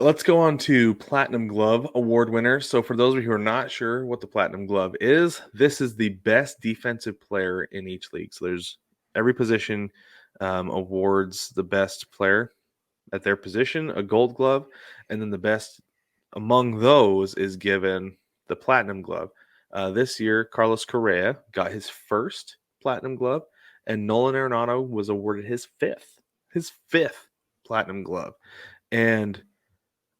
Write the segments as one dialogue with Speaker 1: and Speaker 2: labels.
Speaker 1: let's go on to Platinum Glove award winners. So, for those of you who are not sure what the Platinum Glove is, this is the best defensive player in each league. So, there's every position awards the best player at their position a gold glove, and then the best among those is given the Platinum Glove. This year, Carlos Correa got his first Platinum Glove, and Nolan Arenado was awarded his fifth Platinum Glove. And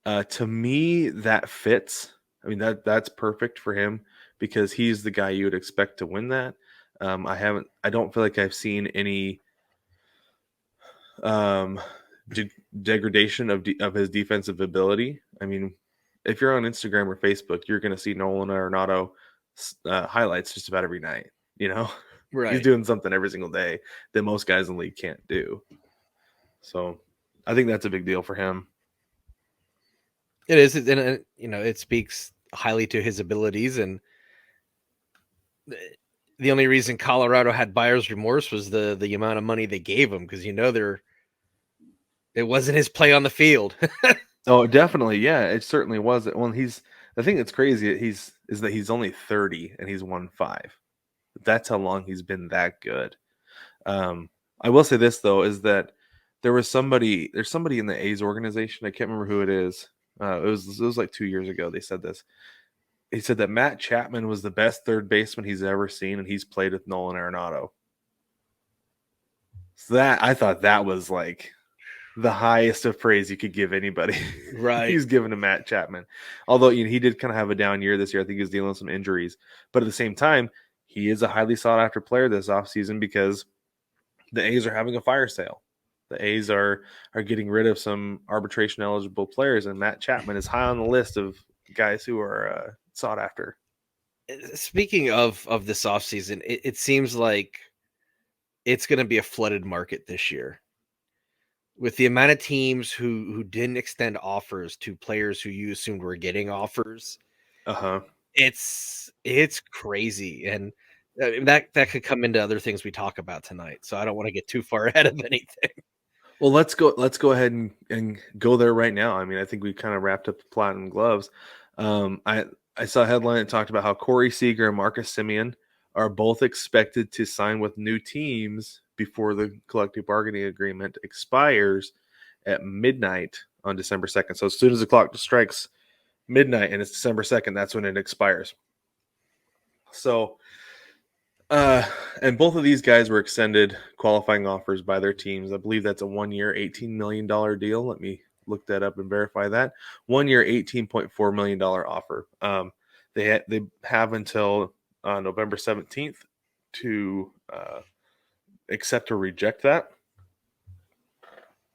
Speaker 1: to me, that fits. I mean, that's perfect for him because he's the guy you would expect to win that. I don't feel like I've seen any um, degradation of his defensive ability. I mean, if you're on Instagram or Facebook, you're going to see Nolan Arenado highlights just about every night. You know, he's
Speaker 2: Right.
Speaker 1: doing something every single day that most guys in the league can't do. So, I think that's a big deal for him.
Speaker 2: It is, and it speaks highly to his abilities. And the only reason Colorado had buyer's remorse was the amount of money they gave him, because it wasn't his play on the field.
Speaker 1: Oh, definitely. Yeah, it certainly was. Well, the thing that's crazy is that he's only 30 and he's won 5. That's how long he's been that good. I will say this though is that there's somebody in the A's organization. I can't remember who it is. It was like 2 years ago. They said this. He said that Matt Chapman was the best third baseman he's ever seen, and he's played with Nolan Arenado. So that I thought that was like the highest of praise you could give anybody.
Speaker 2: Right.
Speaker 1: He's given to Matt Chapman. Although he did kind of have a down year this year. I think he was dealing with some injuries. But at the same time, he is a highly sought after player this offseason because the A's are having a fire sale. The A's are getting rid of some arbitration eligible players, and Matt Chapman is high on the list of guys who are sought after.
Speaker 2: Speaking of this offseason, it seems like it's going to be a flooded market this year, with the amount of teams who didn't extend offers to players who you assumed were getting offers.
Speaker 1: Uh-huh.
Speaker 2: It's crazy, and that could come into other things we talk about tonight. So I don't want to get too far ahead of anything.
Speaker 1: Well, let's go ahead and go there right now. I mean, I think we kind of wrapped up the Platinum Gloves. I saw a headline that talked about how Corey Seeger and Marcus Simeon are both expected to sign with new teams before the collective bargaining agreement expires at midnight on December 2nd. So as soon as the clock strikes midnight and it's December 2nd, that's when it expires. So and both of these guys were extended qualifying offers by their teams. I believe that's a 1-year, $18 million deal. Let me look that up and verify that. 1-year, $18.4 million offer. They have until November 17th to accept or reject that.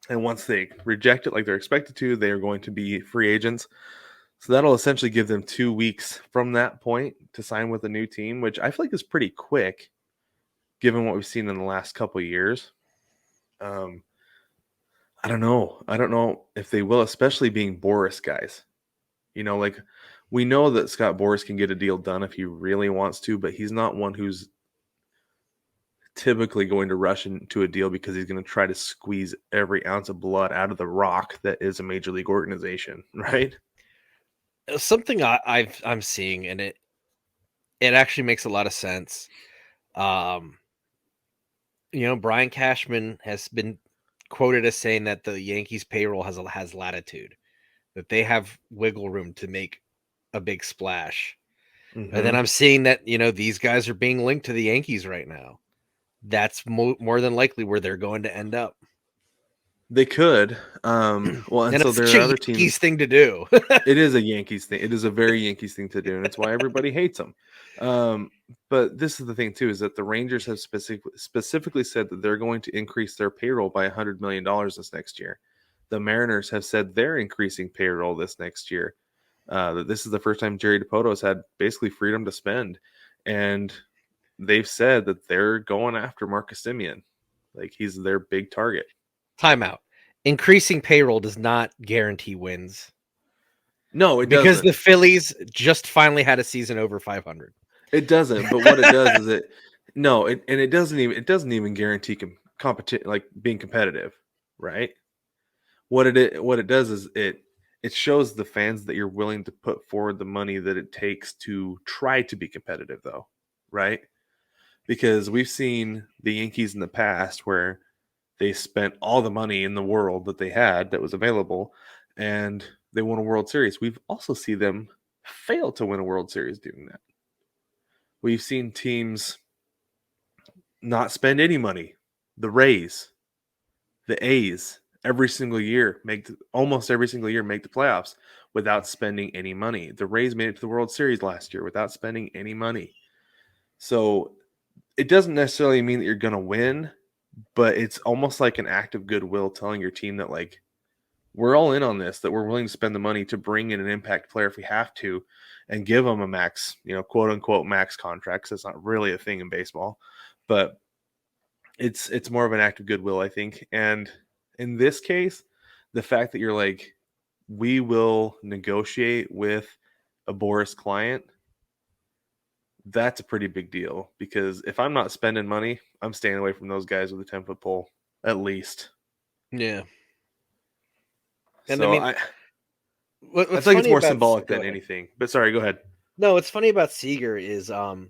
Speaker 1: And once they reject it like they're expected to, they are going to be free agents. So that'll essentially give them 2 weeks from that point to sign with a new team, which I feel like is pretty quick given what we've seen in the last couple of years. I don't know. I don't know if they will, especially being Boris guys. Like we know that Scott Boris can get a deal done if he really wants to, but he's not one who's typically going to rush into a deal because he's going to try to squeeze every ounce of blood out of the rock that is a major league organization, right?
Speaker 2: Something I'm seeing, and it actually makes a lot of sense. Brian Cashman has been quoted as saying that the Yankees payroll has latitude, that they have wiggle room to make a big splash.
Speaker 1: Mm-hmm.
Speaker 2: And then I'm seeing that, these guys are being linked to the Yankees right now. That's more than likely where they're going to end up.
Speaker 1: They could. Well, and so
Speaker 2: it's
Speaker 1: there
Speaker 2: such
Speaker 1: are
Speaker 2: a
Speaker 1: other
Speaker 2: Yankees
Speaker 1: teams.
Speaker 2: thing to do.
Speaker 1: It is a Yankees thing. It is a very Yankees thing to do, and it's why everybody hates them. But this is the thing too: is that the Rangers have specifically said that they're going to increase their payroll by $100 million this next year. The Mariners have said they're increasing payroll this next year. That this is the first time Jerry Dipoto has had basically freedom to spend, and they've said that they're going after Marcus Simeon, like he's their big target.
Speaker 2: Timeout. Increasing payroll does not guarantee wins.
Speaker 1: No, it
Speaker 2: because
Speaker 1: doesn't.
Speaker 2: the Phillies just finally had a season over 500.
Speaker 1: It doesn't. But what it does is it doesn't even guarantee competition, like being competitive, right? What it does is it it shows the fans that you're willing to put forward the money that it takes to try to be competitive, though, right? Because we've seen the Yankees in the past where they spent all the money in the world that they had that was available, and they won a World Series. We've also seen them fail to win a World Series doing that. We've seen teams not spend any money. The Rays, the A's, almost every single year make the playoffs without spending any money. The Rays made it to the World Series last year without spending any money. So it doesn't necessarily mean that you're going to win, but it's almost like an act of goodwill telling your team that, like, we're all in on this, that we're willing to spend the money to bring in an impact player if we have to and give them a max, quote unquote max contract. 'Cause it's not really a thing in baseball, but it's more of an act of goodwill, I think. And in this case, the fact that you're like, we will negotiate with a Boris client, that's a pretty big deal, because if I'm not spending money, I'm staying away from those guys with a 10-foot pole, at least.
Speaker 2: Yeah. And
Speaker 1: So I
Speaker 2: what's
Speaker 1: feel like it's
Speaker 2: funny
Speaker 1: more
Speaker 2: about
Speaker 1: symbolic
Speaker 2: go
Speaker 1: than
Speaker 2: ahead.
Speaker 1: anything. But sorry, go ahead.
Speaker 2: No, what's funny about Seeger is on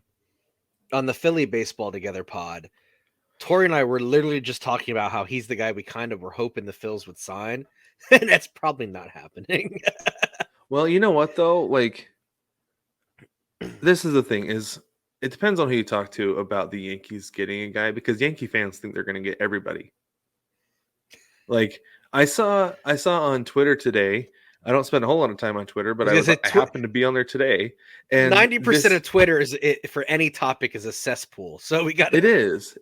Speaker 2: the Philly Baseball Together pod, Tori and I were literally just talking about how he's the guy we kind of were hoping the Phils would sign, and that's probably not happening.
Speaker 1: Well, you know what though? Like, this is the thing: is it depends on who you talk to about the Yankees getting a guy, because Yankee fans think they're going to get everybody. Like, I saw on Twitter today. I don't spend a whole lot of time on Twitter, but
Speaker 2: Because
Speaker 1: I happened to be on there today, and
Speaker 2: 90% of Twitter for any topic is a cesspool. So we got
Speaker 1: it is.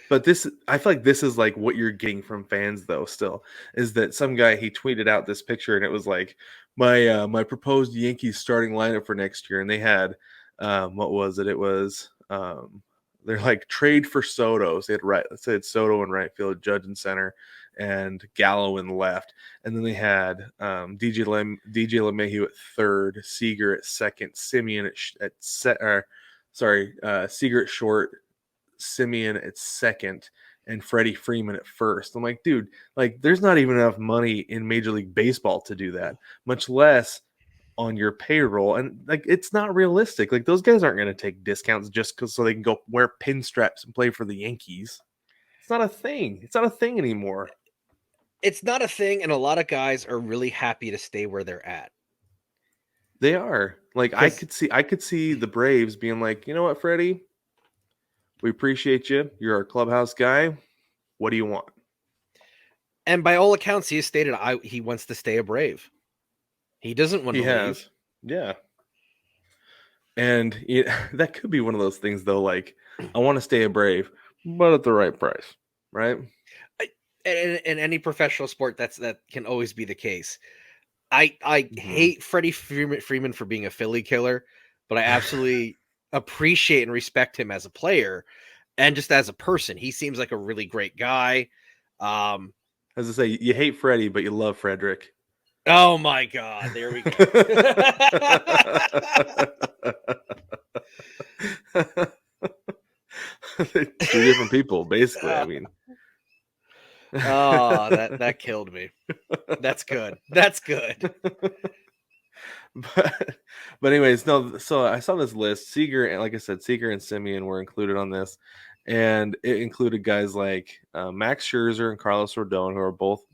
Speaker 1: But this, I feel like this is like what you're getting from fans, though. Still, is that some guy, he tweeted out this picture, and it was like my proposed Yankees starting lineup for next year, and they had what was it? It was they're like trade for Soto. So it said Soto in right field, Judge in center, and Gallo in left, and then they had DJ LeMahieu at third, Seeger at second, Simeon at set or Seager at short, Simeon at second, and Freddie Freeman at first. I'm like, dude, like, there's not even enough money in Major League Baseball to do that, much less on your payroll. And like, it's not realistic. Like, those guys aren't going to take discounts just so they can go wear pinstripes and play for the Yankees. It's not a thing. It's not a thing anymore.
Speaker 2: It's not a thing, and a lot of guys are really happy to stay where they're at.
Speaker 1: They are. Like, I could see the Braves being like, you know what, Freddie? We appreciate you. You're our clubhouse guy. What do you want?
Speaker 2: And by all accounts, he has stated he wants to stay a Brave. He doesn't want to leave.
Speaker 1: Yeah. And that could be one of those things, though. Like, I want to stay a Brave, but at the right price, right?
Speaker 2: In any professional sport, that can always be the case. I hate Freddie Freeman for being a Philly killer, but I absolutely appreciate and respect him as a player and just as a person. He seems like a really great guy.
Speaker 1: As I say, you hate Freddie, but you love Frederick.
Speaker 2: Oh my God, there we go.
Speaker 1: Two different people, basically. I mean,
Speaker 2: oh, that killed me. That's good. That's good.
Speaker 1: But anyways, no. So I saw this list. Seeger, and like I said, Seeger and Simeon were included on this, and it included guys like Max Scherzer and Carlos Rodon, who are both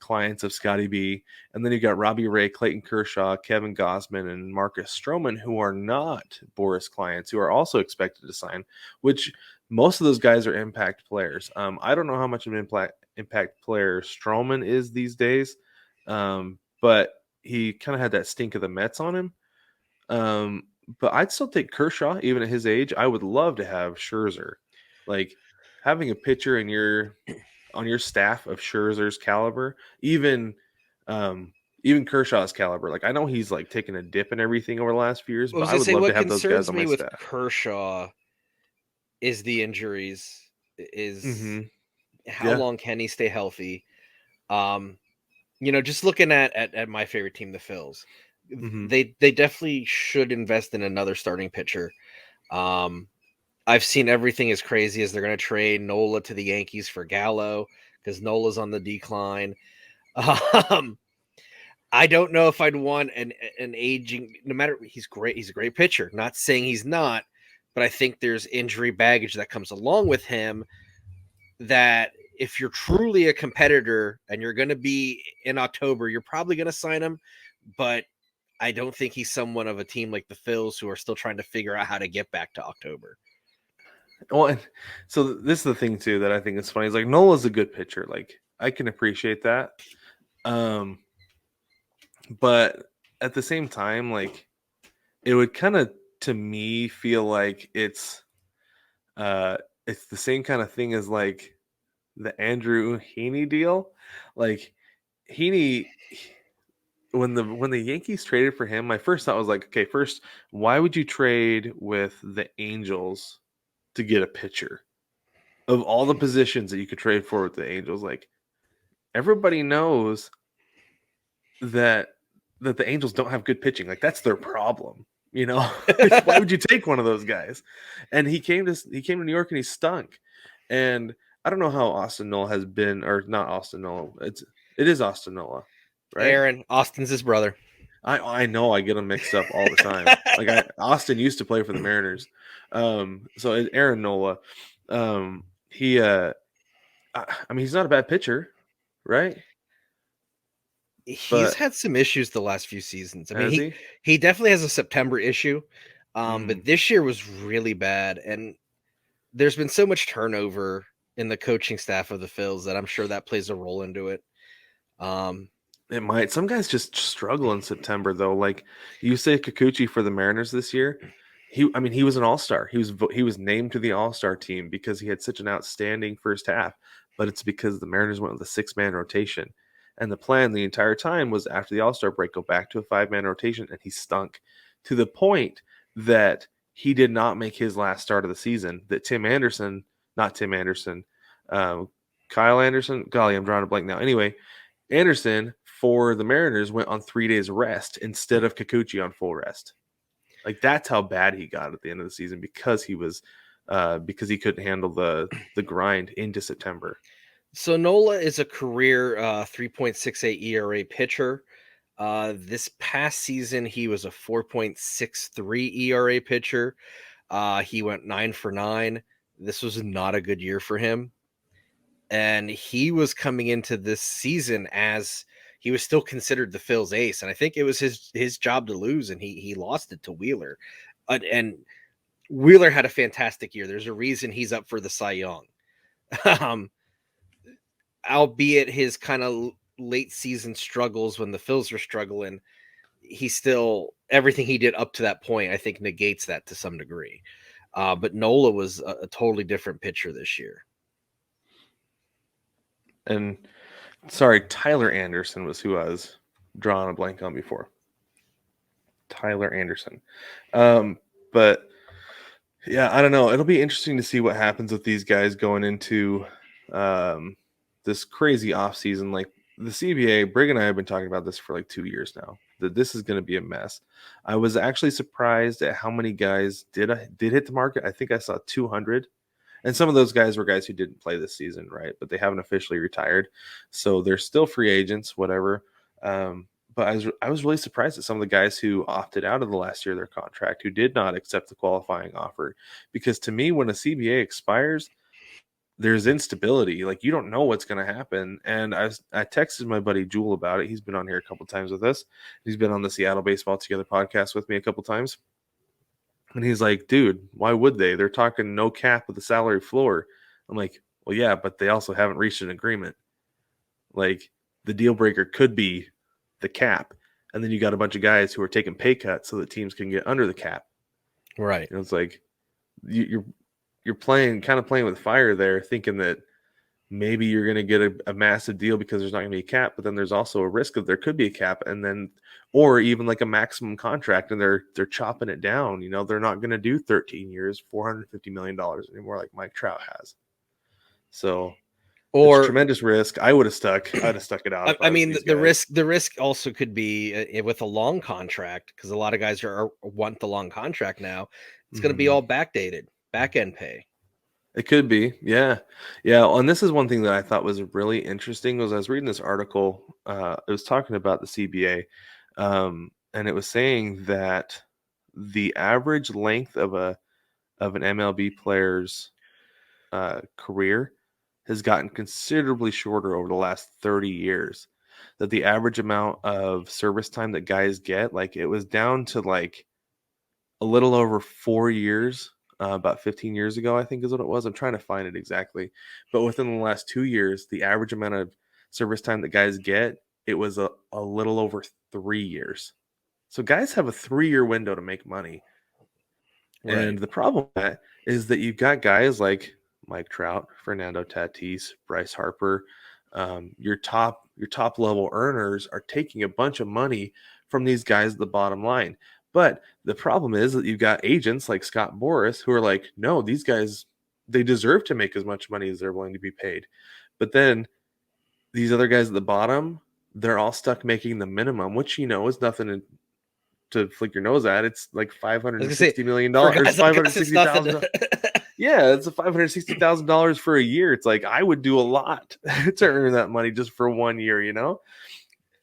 Speaker 1: clients of Scotty B. And then you got Robbie Ray, Clayton Kershaw, Kevin Gossman, and Marcus Stroman, who are not Boris clients, who are also expected to sign, which most of those guys are impact players. I don't know how much of an impact player Stroman is these days, but he kind of had that stink of the Mets on him. But I'd still take Kershaw, even at his age. I would love to have Scherzer. Like, having a pitcher on your staff of Scherzer's caliber, even Kershaw's caliber. Like, I know he's like taken a dip and everything over the last few years, but I would love to have those guys on my staff.
Speaker 2: What concerns me with Kershaw is the injuries. How long can he stay healthy? Just looking at my favorite team, the Phils, they definitely should invest in another starting pitcher. I've seen everything as crazy as they're going to trade Nola to the Yankees for Gallo because Nola's on the decline. I don't know if I'd want an aging. No matter, he's great. He's a great pitcher. Not saying he's not, but I think there's injury baggage that comes along with him. That if you're truly a competitor and you're going to be in October, you're probably going to sign him. But I don't think he's someone of a team like the Phils who are still trying to figure out how to get back to October.
Speaker 1: Well, and so this is the thing too that I think is funny. Is like Nola's a good pitcher. Like I can appreciate that. But at the same time, like it would kind of to me feel like it's the same kind of thing as like the Andrew Heaney deal. Like Heaney, when the Yankees traded for him, my first thought was like, okay, first, why would you trade with the Angels to get a pitcher? Of all the positions that you could trade for with the Angels, like everybody knows that the Angels don't have good pitching. Like that's their problem. You know, like, why would you take one of those guys? And he came to New York and he stunk. And I don't know how Austin Nola has been, or not Austin Nola. It is Austin Nola, right?
Speaker 2: Aaron Austin's his brother.
Speaker 1: I know I get them mixed up all the time. Like Austin used to play for the Mariners, so it's Aaron Nola. He I mean he's not a bad pitcher, right?
Speaker 2: He's had some issues the last few seasons. I mean, he definitely has a September issue, but this year was really bad, and there's been so much turnover in the coaching staff of the Phils that I'm sure that plays a role into it.
Speaker 1: It might. Some guys just struggle in September though. Like you say, Kikuchi for the Mariners this year. He was an all-star. He was named to the all-star team because he had such an outstanding first half. But it's because the Mariners went with a 6-man rotation. And the plan the entire time was after the All-Star break, go back to a 5-man rotation, and he stunk to the point that he did not make his last start of the season. That Kyle Anderson, golly, I'm drawing a blank now. Anyway, Anderson for the Mariners went on 3 days rest instead of Kikuchi on full rest. Like that's how bad he got at the end of the season because he couldn't handle the grind into September.
Speaker 2: So Nola is a career 3.68 ERA pitcher. This past season, he was a 4.63 ERA pitcher. He went 9 for 9. This was not a good year for him. And he was coming into this season as he was still considered the Phil's ace. And I think it was his job to lose, and he lost it to Wheeler. And Wheeler had a fantastic year. There's a reason he's up for the Cy Young. Albeit his kind of late season struggles when the Phils were struggling, he still, everything he did up to that point, I think negates that to some degree. But Nola was a totally different pitcher this year.
Speaker 1: And sorry, Tyler Anderson was who I was drawing a blank on before. Tyler Anderson. But yeah, I don't know. It'll be interesting to see what happens with these guys going into this crazy off season. Like the CBA, Brig and I have been talking about this for like 2 years now, that this is going to be a mess. I was actually surprised at how many guys did hit the market. I think I saw 200. And some of those guys were guys who didn't play this season, right? But they haven't officially retired. So they're still free agents, whatever. But I was really surprised at some of the guys who opted out of the last year of their contract, who did not accept the qualifying offer. Because to me, when a CBA expires, there's instability. Like you don't know what's going to happen. And I texted my buddy Jewel about it. He's been on here a couple times with us. He's been on the Seattle Baseball Together podcast with me a couple times. And he's like, dude, why would they? They're talking no cap with the salary floor. I'm like, well, yeah, but they also haven't reached an agreement. Like the deal breaker could be the cap. And then you got a bunch of guys who are taking pay cuts so that teams can get under the cap.
Speaker 2: Right.
Speaker 1: And it's like you're playing with fire there, thinking that maybe you're going to get a massive deal because there's not going to be a cap, but then there's also a risk that there could be a cap, and then or even like a maximum contract, and they're chopping it down. You know, they're not going to do 13 years, $450 million anymore like Mike Trout has. So it's a tremendous risk. I'd have stuck it out.
Speaker 2: I mean, the risk also could be with a long contract, because a lot of guys want the long contract now. It's going to be all backdated, back end pay.
Speaker 1: It could be. Yeah. Yeah. And this is one thing that I thought was really interesting was I was reading this article. It was talking about the CBA. And it was saying that the average length of an MLB player's career has gotten considerably shorter over the last 30 years. That the average amount of service time that guys get, like it was down to like a little over 4 years, about 15 years ago, I think is what it was. I'm trying to find it exactly. But within the last 2 years, the average amount of service time that guys get, it was a little over 3 years. So guys have a 3-year window to make money.
Speaker 2: Right.
Speaker 1: And the problem with that is that you've got guys like Mike Trout, Fernando Tatis, Bryce Harper. Your top level earners are taking a bunch of money from these guys at the bottom line. But the problem is that you've got agents like Scott Boras who are like, no, these guys, they deserve to make as much money as they're willing to be paid. But then these other guys at the bottom, they're all stuck making the minimum, which is nothing to flick your nose at. It's like
Speaker 2: I was gonna say,
Speaker 1: $560 million,
Speaker 2: for guys
Speaker 1: five
Speaker 2: like
Speaker 1: hundred
Speaker 2: us, it's
Speaker 1: sixty
Speaker 2: nothing.
Speaker 1: thousand. Yeah, it's a $560,000 for a year. It's like I would do a lot to earn that money just for 1 year.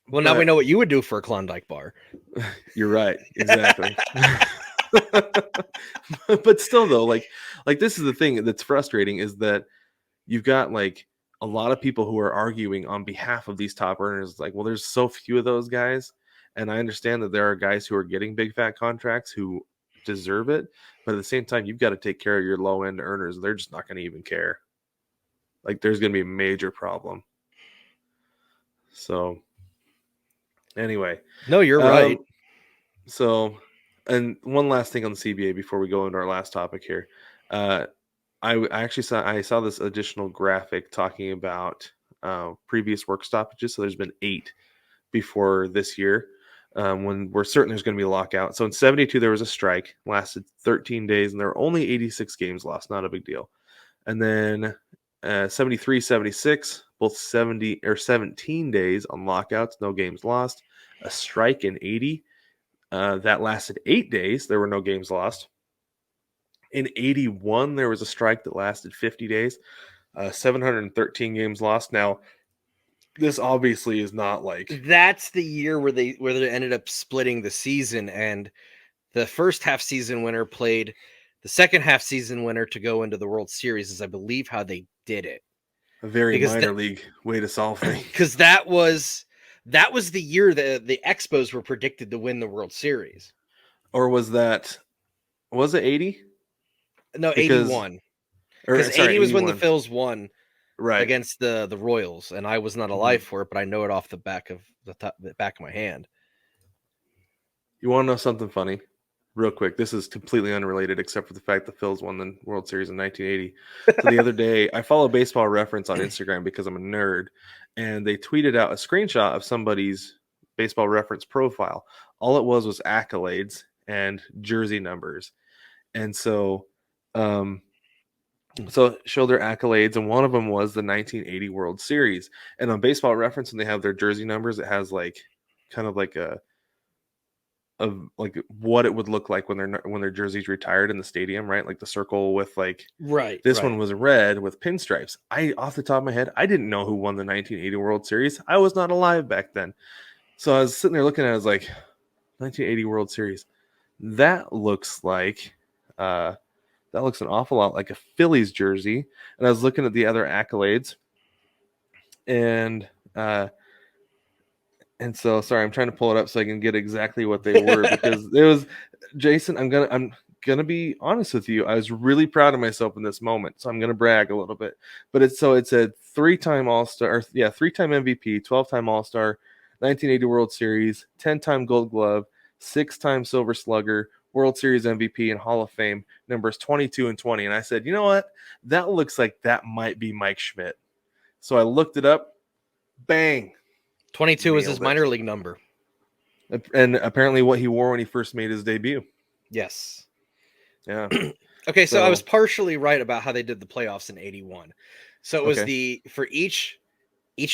Speaker 2: Well, now we
Speaker 1: But
Speaker 2: know what you would do for a Klondike bar.
Speaker 1: you're right, exactly. But still, though, like this is the thing that's frustrating is that you've got like a lot of people who are arguing on behalf of these top earners. Like, well, there's so few of those guys, and I understand that there are guys who are getting big fat contracts who deserve it, but at the same time, you've got to take care of your low end earners. They're just not going to even care. Like, there's going to be a major problem. So, anyway,
Speaker 2: No, you're right.
Speaker 1: So, and one last thing on the CBA before we go into our last topic here. I actually saw this additional graphic talking about previous work stoppages. So there's been 8 before this year, when we're certain there's going to be a lockout. So in 72 there was a strike, lasted 13 days, and there were only 86 games lost. Not a big deal. And then 73, 76, both 70 or 17 days on lockouts, no games lost. A strike in 80. That lasted 8 days. There were no games lost. In 81, there was a strike that lasted 50 days. 713 games lost. Now, this obviously is not like
Speaker 2: That's the year where they ended up splitting the season, and the first half season winner played the second half season winner to go into the World Series, is I believe how they did it.
Speaker 1: a very
Speaker 2: Because
Speaker 1: minor league way to solve things.
Speaker 2: Because that was the year that the Expos were predicted to win the World Series.
Speaker 1: Or was it 80?
Speaker 2: No,
Speaker 1: Because
Speaker 2: 81.
Speaker 1: or
Speaker 2: Because
Speaker 1: sorry,
Speaker 2: 80 was when the
Speaker 1: 81.
Speaker 2: Phils won
Speaker 1: Right.
Speaker 2: against the Royals, and I was not alive for it, but I know it off the back of the back of my hand.
Speaker 1: You want to know something funny? Real quick, this is completely unrelated except for the fact the Phils won the World Series in 1980. So the other day, I follow Baseball Reference on Instagram because I'm a nerd, and they tweeted out a screenshot of somebody's Baseball Reference profile. All it was accolades and jersey numbers. And so it showed their accolades, and one of them was the 1980 World Series. And on Baseball Reference, when they have their jersey numbers, it has like kind of like of like what it would look like when their jersey's retired in the stadium, right? Like the circle with like this one was red with pinstripes. I off the top of my head, I didn't know who won the 1980 World Series. I was not alive back then. So I was sitting there looking at it, I was like, 1980 World Series. That looks like that looks an awful lot like a Phillies jersey. And I was looking at the other accolades, and so sorry, I'm trying to pull it up so I can get exactly what they were because it was Jason. I'm gonna be honest with you. I was really proud of myself in this moment, so I'm gonna brag a little bit. But it said 3-time All-Star, 3-time MVP, 12-time All-Star, 1980 World Series, 10-time Gold Glove, 6-time Silver Slugger, World Series MVP, and Hall of Fame numbers 22 and 20. And I said, you know what? That looks like that might be Mike Schmidt. So I looked it up. Bang.
Speaker 2: 22 was his minor league number.
Speaker 1: And apparently what he wore when he first made his debut.
Speaker 2: Yes.
Speaker 1: Yeah.
Speaker 2: Okay, so I was partially right about how they did the playoffs in 81. So it was for each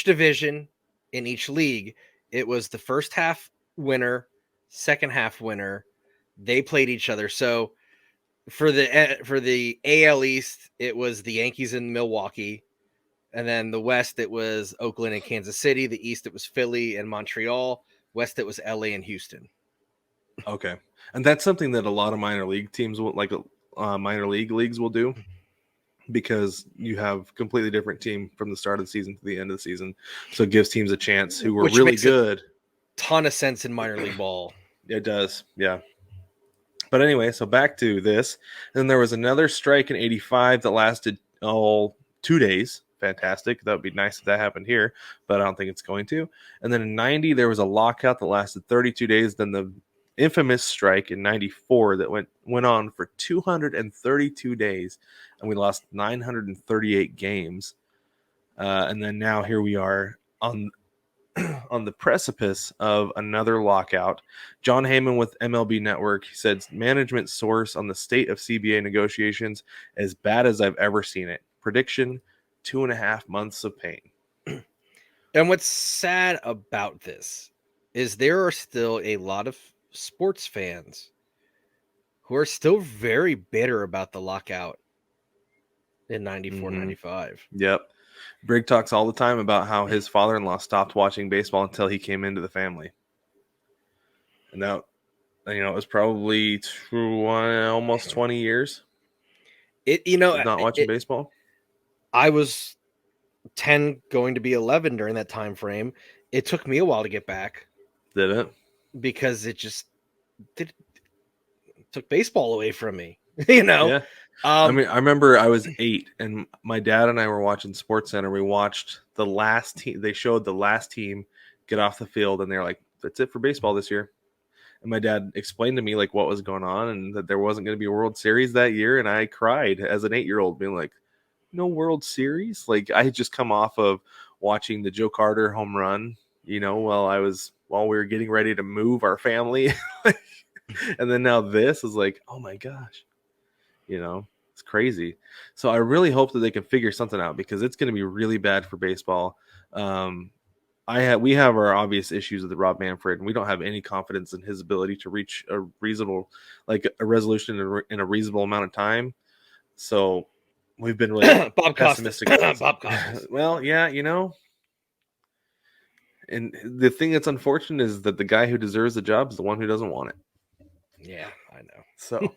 Speaker 2: division in each league, it was the first half winner, second half winner. They played each other. So For the AL East, it was the Yankees in Milwaukee, and then the West it was Oakland and Kansas City. The East it was Philly and Montreal. West it was LA and Houston.
Speaker 1: Okay, and that's something that a lot of minor league teams will like. Minor league leagues will do because you have completely different team from the start of the season to the end of the season, so it gives teams a chance who were
Speaker 2: Which
Speaker 1: really
Speaker 2: makes a
Speaker 1: good.
Speaker 2: ton of sense in minor league ball.
Speaker 1: It does, yeah. But anyway, so back to this. Then there was another strike in '85 that lasted 2 days. Fantastic. That would be nice if that happened here, but I don't think it's going to. And then in '90 there was a lockout that lasted 32 days. Then the infamous strike in '94 that went on for 232 days, and we lost 938 games. And then now here we are on the precipice of another lockout. John Heyman with MLB Network, he said, management source on the state of CBA negotiations as bad as I've ever seen it. Prediction, 2.5 months of pain.
Speaker 2: And what's sad about this is there are still a lot of sports fans who are still very bitter about the lockout in 94, 95.
Speaker 1: Yep. Brig talks all the time about how his father-in-law stopped watching baseball until he came into the family. And now, it was probably almost 20 years of not watching baseball.
Speaker 2: I was 10 going to be 11 during that time frame. It took me a while to get back.
Speaker 1: Did it?
Speaker 2: Because it just took baseball away from me. Yeah.
Speaker 1: I remember I was 8 and my dad and I were watching SportsCenter. We watched the last team. They showed the last team get off the field and they're like, that's it for baseball this year. And my dad explained to me like what was going on and that there wasn't going to be a World Series that year. And I cried as an 8-year-old being like, no World Series. Like I had just come off of watching the Joe Carter home run, while we were getting ready to move our family. And then now this is like, oh my gosh, it's crazy. So I really hope that they can figure something out because it's going to be really bad for baseball. We have our obvious issues with Rob Manfred, and we don't have any confidence in his ability to reach a reasonable, like a resolution in a reasonable amount of time. So we've been really
Speaker 2: Bob
Speaker 1: pessimistic.
Speaker 2: Bob Costas.
Speaker 1: Well, yeah, and the thing that's unfortunate is that the guy who deserves the job is the one who doesn't want it.
Speaker 2: Yeah, I know.
Speaker 1: So